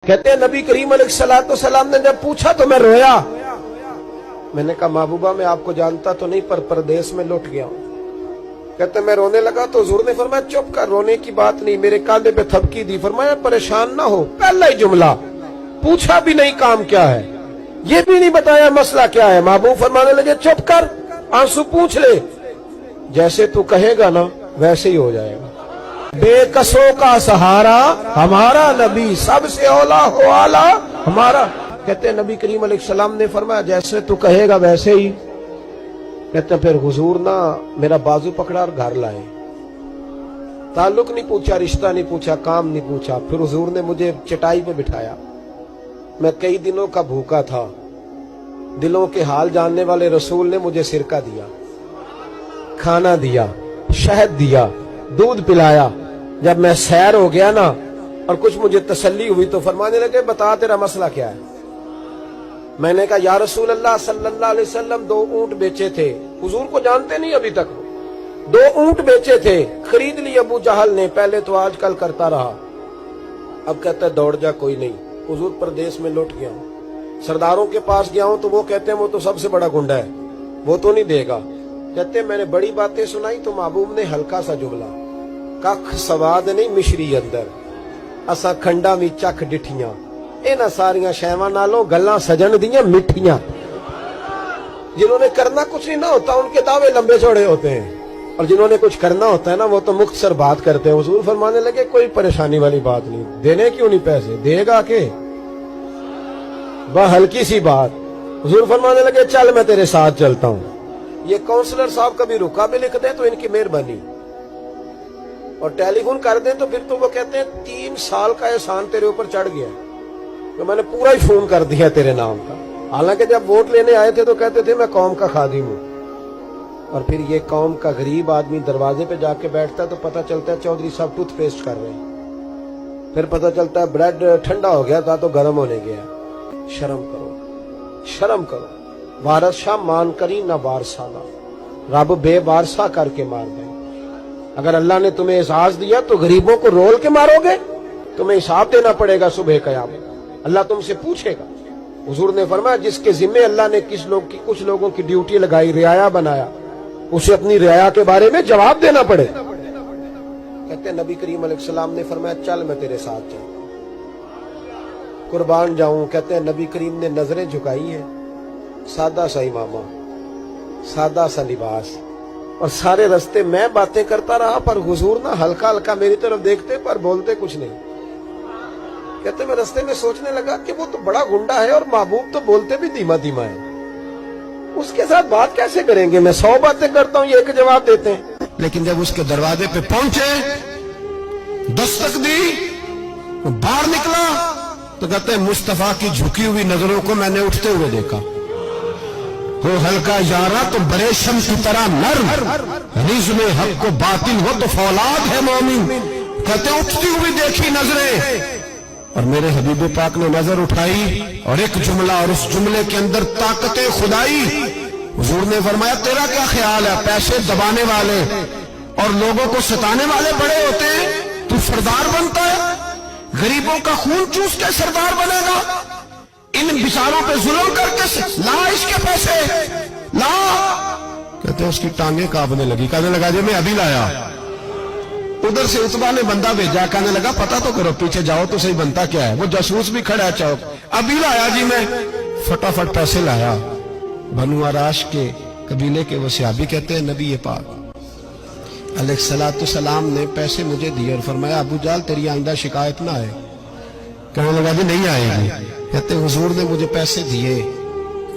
कहते हैं नबी करीम अलैहिस्सलाम ने जब पूछा तो मैं रोया। मैंने कहा महबूबा मैं आपको जानता तो नहीं पर परदेश में लौट गया हूं। कहते मैं रोने लगा तो हुजूर ने फरमाया चुप कर, रोने की बात नहीं। मेरे कांधे पे थपकी दी, फरमाया परेशान ना हो। पहला ही जुमला, पूछा भी नहीं काम क्या है, ये भी नहीं बताया मसला क्या है। महबूब फरमाने लगे चुप कर, आंसू पूछ ले, जैसे तू कहेगा ना वैसे ही हो जाएगा। बेकसों का सहारा हमारा नबी, सबसे औला हो आला हमारा। कहते हैं नबी करीम अलैहिस्सलाम ने फरमाया जैसे तू कहेगा वैसे ही। कहते फिर हुजूर ना मेरा बाजू पकड़ा और घर लाए। ताल्लुक नहीं पूछा, रिश्ता नहीं पूछा, काम नहीं पूछा। फिर हुजूर ने मुझे चटाई पे बिठाया। मैं कई दिनों का भूखा था। दिलों के हाल जानने वाले रसूल ने मुझे सिरका दिया, खाना दिया, शहद दिया, दूध पिलाया। जब मैं सैर हो गया ना और कुछ मुझे तसल्ली हुई तो फरमाने लगे बता तेरा मसला क्या है। मैंने कहा या रसूल अल्लाह सल्लल्लाहु अलैहि वसल्लम 2 ऊंट बेचे थे। हुजूर को जानते नहीं अभी तक। 2 ऊंट बेचे थे, खरीद ली अबू जहल ने। पहले तो आजकल करता रहा, अब कहता है दौड़ जा, कोई नहीं। हुजूर प्रदेश में लौट गया हूं, सरदारों के पास गया हूं तो वो कहते हैं वो तो सबसे बड़ा गुंडा है, वो तो नहीं देगा। कहते मैंने बड़ी बातें सुनाई तो महबूब ने हल्का सा जुमला, कख सवाद नहीं मिश्री अंदर, असा खंडा भी चख डिठियां, इन्हां सारियां शैवां नालों गल्लां सजन दियां मिठियां। जिन्होंने करना कुछ नहीं ना होता उनके दावे लंबे चौड़े होते हैं, और जिन्होंने कुछ करना होता है ना वो तो मुख्तसर बात करते हैं। हुजूर फरमाने लगे कोई परेशानी वाली बात नहीं, देने क्यों नहीं पैसे, देगा के वह हल्की सी बात। हुजूर फरमाने लगे चल मैं तेरे साथ चलता हूं। ये काउंसलर साहब कभी रुका भी लिख दें तो इनकी मेहरबानी, और टेलीफोन कर दें तो फिर तो वो कहते हैं 3 साल का एहसान तेरे ऊपर चढ़ गया, तो मैंने पूरा ही फोन कर दिया तेरे नाम का। हालांकि जब वोट लेने आए थे तो कहते थे मैं कौम का खादिम हूं, और फिर ये कौम का गरीब आदमी दरवाजे पे जाके बैठता है तो पता चलता है चौधरी साहब टूथपेस्ट कर रहे हैं, फिर पता चलता है ब्रेड ठंडा हो गया था तो गर्म होने गया। शर्म करो, शर्म करो। वारस शाह मान करी ना वारसाना, रब बेवारसा करके मार दे। अगर अल्लाह ने तुम्हें एहसास दिया तो गरीबों को रोल के मारोगे, तुम्हें हिसाब देना पड़ेगा सुबह क़यामत, अल्लाह तुमसे पूछेगा। हुजूर ने फरमाया जिसके जिम्मे अल्लाह ने कुछ लोगों की ड्यूटी लगाई, रियाया बनाया, उसे अपनी रियाया के बारे में जवाब देना पड़े। कहते हैं नबी करीम अलैहिस्सलाम ने फरमाया चल मैं तेरे साथ चल, कुर्बान जाऊं। कहते हैं नबी करीम ने नजरें झुकाई हैं, सादा सा इमामा, सादा सा लिबास, और सारे रास्ते मैं बातें करता रहा पर हुजूर ना हल्का हल्का मेरी तरफ देखते पर बोलते कुछ नहीं। कहते मैं रास्ते में सोचने लगा कि वो तो बड़ा गुंडा है और महबूब तो बोलते भी धीमा धीमा है, उसके साथ बात कैसे करेंगे। मैं 100 बातें करता हूं, ये एक जवाब देते हैं। लेकिन जब उसके दरवाजे पे पहुंचे, दस्तक दी, बाहर निकला तो कहते हैं मुस्तफा की झुकी हुई नजरों को मैंने उठते हुए देखा। हो हल्का यारा तो बड़े शम्स की तरह नर्म, रिज़्म हक को बातिल हो तो फौलाद है मोमिन। कहते उठती हुई देखी नजरें, और मेरे हबीब पाक ने नजर उठाई और एक जुमला, और उस जुमले के अंदर ताकत खुदाई। हुजूर ने फरमाया तेरा क्या ख्याल है, पैसे दबाने वाले और लोगों को सताने वाले बड़े होते हैं, तू सरदार बनता है, गरीबों का खून चूस के सरदार बनेगा, इन बिचारों पे जुल्म करके ला इसके पैसे ला। कहते उसकी टांगे कांपने लगी, कहने लगा जी मैं अभी लाया। उधर से उतबा ने बंदा भेजा, कहने लगा पता तो करो, पीछे जाओ तो सही बनता क्या है। वो जासूस भी खड़ा है चौक, अभी लाया जी मैं, फटाफट पैसे लाया। बनु आराश के कबीले के वो सहाबी कहते हैं नबी पाक अलैहिस्सलाम ने पैसे मुझे दिए और फरमाया अबू जाल तेरी आइंदा शिकायत ना आए। कहने लगा जी नहीं आएगी। कहते हुजूर ने मुझे पैसे दिए,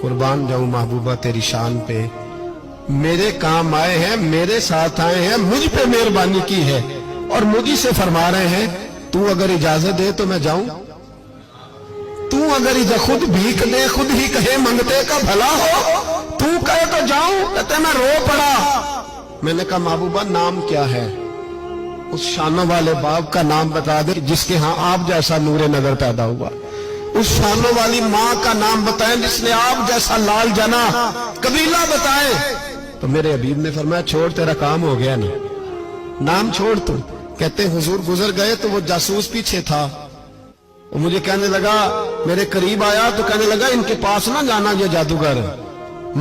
कुर्बान जाऊं महबूबा तेरी शान पे, मेरे काम आए हैं, मेरे साथ आए हैं, मुझ पे मेहरबानी की है, और मुझी से फरमा रहे हैं तू अगर इजाजत दे तो मैं जाऊं, तू अगर खुद भीख दे, खुद ही कहे मंगते का भला हो, तू कहे तो जाऊं। कहते मैं रो पड़ा। मैंने कहा महबूबा नाम क्या है, उस शानों वाले बाप का नाम बता दे जिसके यहाँ आप जैसा नूरे नजर पैदा हुआ, उस शानों वाली माँ का नाम बताएं जिसने आप जैसा लाल जना, कबीला बताएं। तो मेरे हबीब ने फरमाया छोड़ तेरा काम हो गया ना, नाम छोड़ तू। कहते हुजूर गुजर गए तो वो जासूस पीछे था, وہ مجھے کہنے لگا، میرے قریب آیا تو کہنے لگا ان کے پاس نہ جانا یہ جادوگر،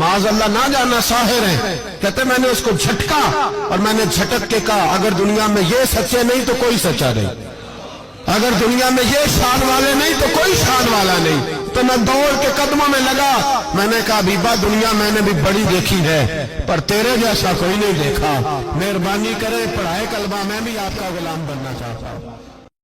معاذ اللہ نہ جانا، ساحر ہیں۔ کہتے میں نے اس کو جھٹکا اور میں نے جھٹک کے کہا اگر دنیا میں یہ سچے نہیں تو کوئی سچا نہیں، اگر دنیا میں یہ شان والے نہیں تو کوئی شان والا نہیں۔ تو میں دوڑ کے قدموں میں لگا، میں نے کہا بیبا دنیا میں نے بھی بڑی دیکھی ہے پر تیرے جیسا کوئی نہیں دیکھا، مہربانی کرے پڑھائے کلمہ، میں بھی آپ کا غلام بننا چاہتا ہوں۔